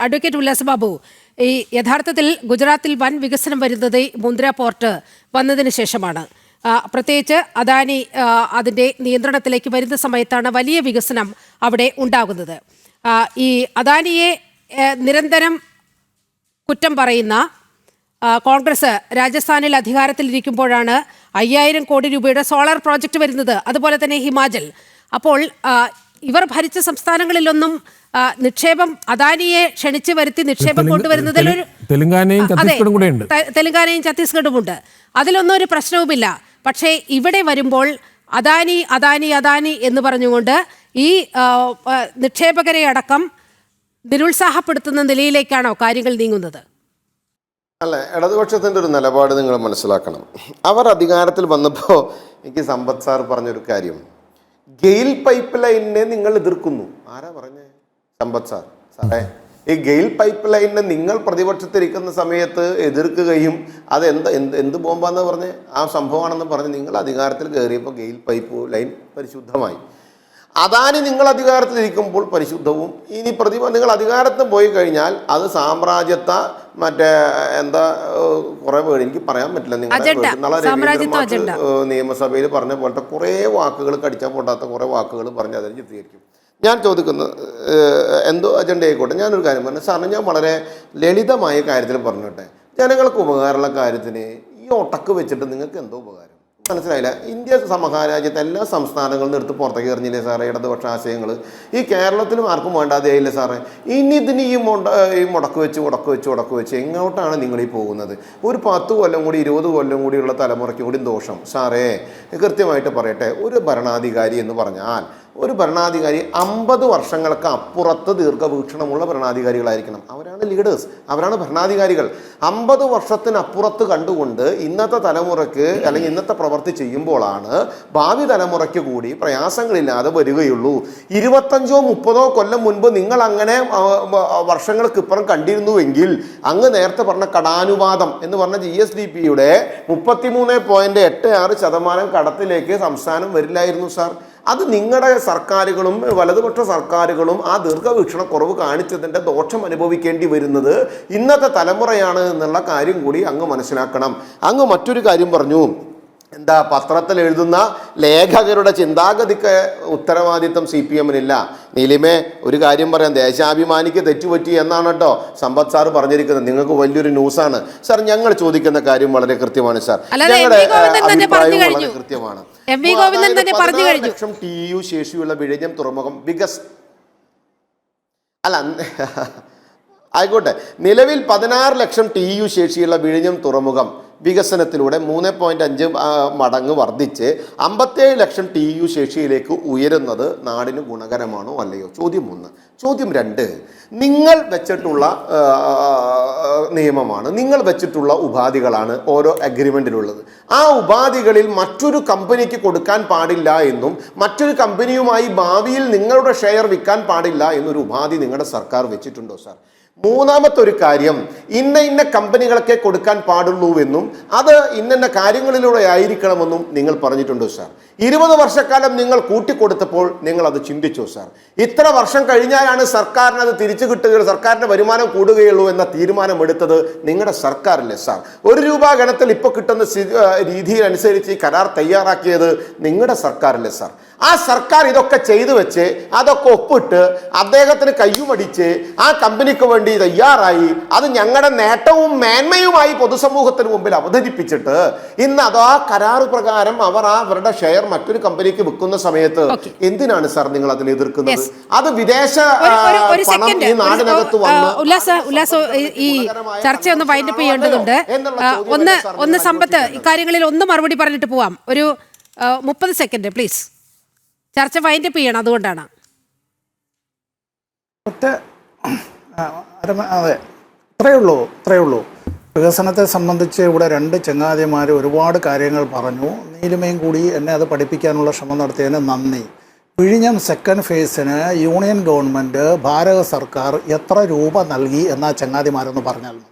Advocate Ullas Babu, ഈ യഥാർത്ഥത്തിൽ ഗുജറാത്തിൽ വൻ വികസനം വരുന്നത് മുന്ദ്ര പോർട്ട് വന്നതിന് ശേഷമാണ്. പ്രത്യേകിച്ച് അദാനി അതിൻ്റെ നിയന്ത്രണത്തിലേക്ക് വരുന്ന സമയത്താണ് വലിയ വികസനം അവിടെ ഉണ്ടാകുന്നത്. ഈ അദാനിയെ നിരന്തരം കുറ്റം പറയുന്ന കോൺഗ്രസ് രാജസ്ഥാനിൽ അധികാരത്തിലിരിക്കുമ്പോഴാണ് 5000 കോടി രൂപയുടെ സോളാർ പ്രോജക്റ്റ് വരുന്നത്. അതുപോലെ തന്നെ ഹിമാചൽ. അപ്പോൾ ഇവർ ഭരിച്ച സംസ്ഥാനങ്ങളിലൊന്നും നിക്ഷേപം അദാനിയെ ക്ഷണിച്ചു വരുത്തി നിക്ഷേപം കൊണ്ടുവരുന്നതിൽ തെലങ്കാനയും ഛത്തീസ്ഗഡും ഉണ്ട്. അതിലൊന്നും ഒരു പ്രശ്നവുമില്ല. പക്ഷേ ഇവിടെ വരുമ്പോൾ അദാനി അദാനി അദാനി എന്ന് പറഞ്ഞുകൊണ്ട് ഈ നിക്ഷേപകരെ അടക്കം നിരുത്സാഹപ്പെടുത്തുന്ന നിലയിലേക്കാണോ കാര്യങ്ങൾ നീങ്ങുന്നത്? അല്ല, ഇടതുപക്ഷത്തിൻ്റെ ഒരു നിലപാട് നിങ്ങൾ മനസ്സിലാക്കണം. അവർ അധികാരത്തിൽ വന്നപ്പോൾ എനിക്ക് സമ്പത്ത് സാർ പറഞ്ഞൊരു കാര്യം, ഗെയിൽ പൈപ്പ് ലൈനിനെ നിങ്ങൾ എതിർക്കുന്നു. ആരാ പറഞ്ഞേ? സമ്പത്ത് സാർ. സാറേ, ഈ ഗെയിൽ പൈപ്പ് ലൈനിനെ നിങ്ങൾ പ്രതിപക്ഷത്തിരിക്കുന്ന സമയത്ത് എതിർക്കുകയും അത് എന്ത് ബോംബാന്ന് പറഞ്ഞ് ആ സംഭവമാണെന്ന് പറഞ്ഞ് നിങ്ങൾ അധികാരത്തിൽ കയറിയപ്പോൾ ഗെയിൽ പൈപ്പ് ലൈൻ പരിശുദ്ധമായി. അദാനി നിങ്ങൾ അധികാരത്തിലിരിക്കുമ്പോൾ പരിശുദ്ധവും. ഇനി നിങ്ങൾ അധികാരത്തിൽ പോയി കഴിഞ്ഞാൽ അത് സാമ്രാജ്യത്വ മറ്റേ എന്താ കുറേ പേര് എനിക്ക് പറയാൻ പറ്റില്ല. നിങ്ങൾ നിയമസഭയിൽ പറഞ്ഞ പോലത്തെ കുറേ വാക്കുകൾ കടിച്ചാൽ പൊട്ടാത്ത കുറേ വാക്കുകൾ പറഞ്ഞ് അതിന് ചിത്രീകരിക്കും. ഞാൻ ചോദിക്കുന്നത് എന്തോ അജണ്ട ആയിക്കോട്ടെ. ഞാനൊരു കാര്യം പറഞ്ഞു സാറിന്, ഞാൻ വളരെ ലളിതമായ കാര്യത്തിൽ പറഞ്ഞോട്ടെ. ജനങ്ങൾക്ക് ഉപകാരമുള്ള കാര്യത്തിന് ഈ ഒട്ടക്ക് വെച്ചിട്ട് നിങ്ങൾക്ക് എന്തോ ഉപകാരം? മനസ്സിലായില്ല. ഇന്ത്യ സമഹാരാജ്യത്തെ എല്ലാ സംസ്ഥാനങ്ങളിൽ നിന്ന് എടുത്ത് പുറത്തേക്ക് എറിഞ്ഞില്ലേ സാറേ ഇടതുപക്ഷ ആശയങ്ങൾ? ഈ കേരളത്തിലും ആർക്കും വേണ്ടാതെയായില്ലേ സാറേ? ഇനി ഇതിന് ഈ മുടക്ക് വെച്ച് എങ്ങോട്ടാണ് നിങ്ങൾ ഈ പോകുന്നത്? ഒരു 10 കൊല്ലം കൂടി 20 കൊല്ലം കൂടിയുള്ള തലമുറയ്ക്ക് കൂടി ദോഷം. സാറേ കൃത്യമായിട്ട് പറയട്ടെ, ഒരു ഭരണാധികാരി എന്ന് പറഞ്ഞാൽ ഒരു ഭരണാധികാരി 50 വർഷങ്ങൾക്ക് അപ്പുറത്ത് ദീർഘവീക്ഷണമുള്ള ഭരണാധികാരികളായിരിക്കണം. അവരാണ് ലീഡേഴ്സ്, അവരാണ് ഭരണാധികാരികൾ. 50 വർഷത്തിനപ്പുറത്ത് കണ്ടുകൊണ്ട് ഇന്നത്തെ തലമുറയ്ക്ക് അല്ലെങ്കിൽ ഇന്നത്തെ പ്രവൃത്തി ചെയ്യുമ്പോഴാണ് ഭാവി തലമുറയ്ക്ക് കൂടി പ്രയാസങ്ങളില്ലാതെ വരികയുള്ളൂ. 25 30 കൊല്ലം മുൻപ് നിങ്ങൾ അങ്ങനെ വർഷങ്ങൾക്ക് ഇപ്പുറം കണ്ടിരുന്നുവെങ്കിൽ അങ്ങ് നേരത്തെ പറഞ്ഞ കടാനുവാദം എന്ന് പറഞ്ഞ GSDPയുടെ 33.86% കടത്തിലേക്ക് സംസ്ഥാനം വരില്ലായിരുന്നു സാർ. അത് നിങ്ങളുടെ സർക്കാരുകളും വലതുപക്ഷ സർക്കാരുകളും ആ ദീർഘവീക്ഷണ കുറവ് കാണിച്ചതിൻ്റെ ദോഷം അനുഭവിക്കേണ്ടി വരുന്നത് ഇന്നത്തെ തലമുറയാണ് എന്നുള്ള കാര്യം കൂടി അങ്ങ് മനസ്സിലാക്കണം. അങ്ങ് മറ്റൊരു കാര്യം പറഞ്ഞു, എന്താ പത്രത്തിൽ എഴുതുന്ന ലേഖകരുടെ ചിന്താഗതിക്ക് ഉത്തരവാദിത്വം CPM-നില്ല. നീലിമേ, ഒരു കാര്യം പറയാം, ദേശാഭിമാനിക്ക് തെറ്റുപറ്റി എന്നാണ് കേട്ടോ സമ്പത്ത് സാർ പറഞ്ഞിരിക്കുന്നത്. നിങ്ങൾക്ക് വലിയൊരു ന്യൂസാണ് സാർ. ഞങ്ങൾ ചോദിക്കുന്ന കാര്യം വളരെ കൃത്യമാണ് സാർ. ഞങ്ങളുടെ അഭിപ്രായം വളരെ കൃത്യമാണ്. 16 ലക്ഷം TEU ശേഷിയുള്ള വിഴിഞ്ഞം തുറമുഖം ആയിക്കോട്ടെ. നിലവിൽ 16 ലക്ഷം TEU ശേഷിയുള്ള വിഴിഞ്ഞം തുറമുഖം വികസനത്തിലൂടെ 3.5 മടങ്ങ് വർദ്ധിച്ച് 57 ലക്ഷം TEU ശേഷിയിലേക്ക് ഉയരുന്നത് നാടിന് ഗുണകരമാണോ അല്ലയോ? ചോദ്യം 1. ചോദ്യം 2, നിങ്ങൾ വെച്ചിട്ടുള്ള നിയമമാണ്, നിങ്ങൾ വെച്ചിട്ടുള്ള ഉപാധികളാണ് ഓരോ അഗ്രിമെൻറ്റിലുള്ളത്. ആ ഉപാധികളിൽ മറ്റൊരു കമ്പനിക്ക് കൊടുക്കാൻ പാടില്ല എന്നും മറ്റൊരു കമ്പനിയുമായി ഭാവിയിൽ നിങ്ങളുടെ ഷെയർ വിൽക്കാൻ പാടില്ല എന്നൊരു ഉപാധി നിങ്ങളുടെ സർക്കാർ വെച്ചിട്ടുണ്ടോ സാർ? മൂന്നാമത്തെ ഒരു കാര്യം, ഇന്ന കമ്പനികളൊക്കെ കൊടുക്കാൻ പാടുള്ളൂവെന്നും അത് ഇന്ന കാര്യങ്ങളിലൂടെ ആയിരിക്കണമെന്നും നിങ്ങൾ പറഞ്ഞിട്ടുണ്ടോ സാർ? 20 വർഷക്കാലം നിങ്ങൾ കൂട്ടിക്കൊടുത്തപ്പോൾ നിങ്ങൾ അത് ചിന്തിച്ചോ സാർ? ഇത്ര വർഷം കഴിഞ്ഞാലാണ് സർക്കാരിന് അത് തിരിച്ചു കിട്ടുകയുള്ളൂ, സർക്കാരിൻ്റെ വരുമാനം കൂടുകയുള്ളൂ എന്ന തീരുമാനമെടുത്തത് നിങ്ങളുടെ സർക്കാരല്ലേ സാർ? 1 രൂപ ഗണത്തിൽ ഇപ്പോൾ കിട്ടുന്ന രീതിയിലനുസരിച്ച് ഈ കരാർ തയ്യാറാക്കിയത് നിങ്ങളുടെ സർക്കാരല്ലേ സാർ? ആ സർക്കാർ ഇതൊക്കെ ചെയ്തു വെച്ച് അതൊക്കെ ഒപ്പിട്ട് അദ്ദേഹത്തിന് കയ്യുമടിച്ച് ആ കമ്പനിക്ക് വേണ്ടി തയ്യാറായി അത് ഞങ്ങളുടെ നേട്ടവും മേന്മയുമായി പൊതുസമൂഹത്തിന് മുമ്പിൽ അവതരിപ്പിച്ചിട്ട് ഇന്ന് അതാ കരാറ് പ്രകാരം അവർ അവരുടെ ഷെയർ മറ്റൊരു കമ്പനിക്ക് വിൽക്കുന്ന സമയത്ത് എന്തിനാണ് സാർ നിങ്ങൾ അതിൽ എതിർക്കുന്നത്? അത് വിദേശ പണം ഈ നാടിനകത്ത് വന്ന് ഈ ചർച്ച ഒന്ന് വൈൻഡപ്പ് ചെയ്യേണ്ടതുണ്ട്. ഒന്ന് സമ്പത്ത് ഇക്കാര്യങ്ങളിൽ ഒന്ന് മറുപടി പറഞ്ഞിട്ട് പോവാം. ഒരു 30 സെക്കൻഡ് പ്ലീസ്. ചർച്ച വൈൻഡപ്പ് ചെയ്യണം, അതുകൊണ്ടാണ്. അതെ, ഇത്രയേ ഉള്ളൂ. വികസനത്തെ സംബന്ധിച്ച് ഇവിടെ 2 ചങ്ങാതിമാർ ഒരുപാട് കാര്യങ്ങൾ പറഞ്ഞു. നീലിമയും കൂടി എന്നെ അത് പഠിപ്പിക്കാനുള്ള ശ്രമം നടത്തിയതിന് നന്ദി. വിഴിഞ്ഞം സെക്കൻഡ് ഫേസിന് യൂണിയൻ ഗവൺമെൻറ് ഭാരത സർക്കാർ എത്ര രൂപ നൽകി എന്നാ ചങ്ങാതിമാരെന്ന് പറഞ്ഞാൽ മതി.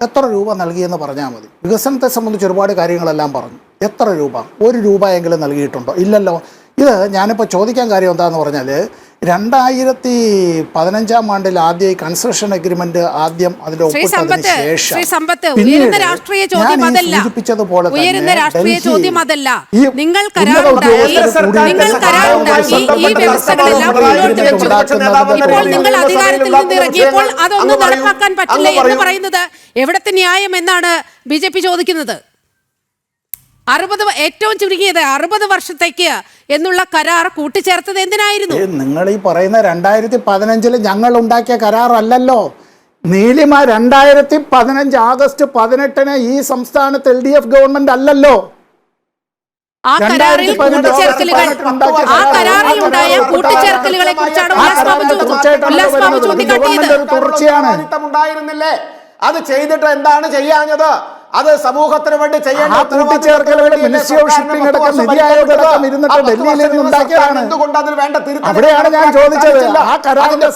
എത്ര രൂപ നൽകിയെന്ന് പറഞ്ഞാൽ മതി. വികസനത്തെ സംബന്ധിച്ച് ഒരുപാട് കാര്യങ്ങളെല്ലാം പറഞ്ഞു. എത്ര രൂപ? 1 രൂപയെങ്കിലും നൽകിയിട്ടുണ്ടോ? ഇല്ലല്ലോ. ഇത് ഞാനിപ്പോൾ ചോദിക്കാൻ കാര്യം എന്താണെന്ന് പറഞ്ഞാൽ 2015 ആണ്ടിൽ ആദ്യം കൺസ്ട്രക്ഷൻ അഗ്രിമെന്റ് ആദ്യം അതിൽ ഒപ്പിട്ടതിന് ശേഷം ഉയരുന്ന രാഷ്ട്രീയ ചോദ്യം അതല്ല. സൂചിപ്പിച്ചതുപോലെ ഉയരുന്ന രാഷ്ട്രീയ ചോദ്യം അതല്ല. നിങ്ങൾ ഈ വ്യവസ്ഥകളെല്ലാം മുന്നോട്ട് വെച്ചു. ഇപ്പോൾ നിങ്ങൾ അധികാരത്തിൽ നിന്ന് ഇറങ്ങിയപ്പോൾ അതൊന്നും നടപ്പാക്കാൻ പറ്റില്ല എന്ന് പറയുന്നത് എവിടത്തെ ന്യായം എന്നാണ് BJP ചോദിക്കുന്നത്. 60 ഏറ്റവും ചുരുങ്ങിയത് 60 വർഷത്തേക്ക് എന്നുള്ള കരാർ കൂട്ടിച്ചേർത്തത് എന്തിനായിരുന്നു? നിങ്ങൾ ഈ പറയുന്ന 2015 ഞങ്ങൾ ഉണ്ടാക്കിയ കരാറല്ലല്ലോ. നീലിമ 2015 ആഗസ്റ്റ് 18 ഈ സംസ്ഥാനത്ത് LDF ഗവൺമെന്റ് അല്ലല്ലോ. ആ കരാറിൽ ഉണ്ടായ കൂട്ടിച്ചേർക്കലുകളെ കുറിച്ചാണ് ഉല്ലാസ് ബാബു ചൂണ്ടിക്കാട്ടിയത്. ഉണ്ടായിരുന്നില്ലേ? അത് ചെയ്തിട്ട് എന്താണ് ചെയ്യാഞ്ഞത്? അത് സമൂഹത്തിന് വേണ്ടി എന്തുകൊണ്ട് അതിൽ വേണ്ട അവിടെയാണ് ഞാൻ ചോദിച്ചത്. ആ കരാറിന്റെ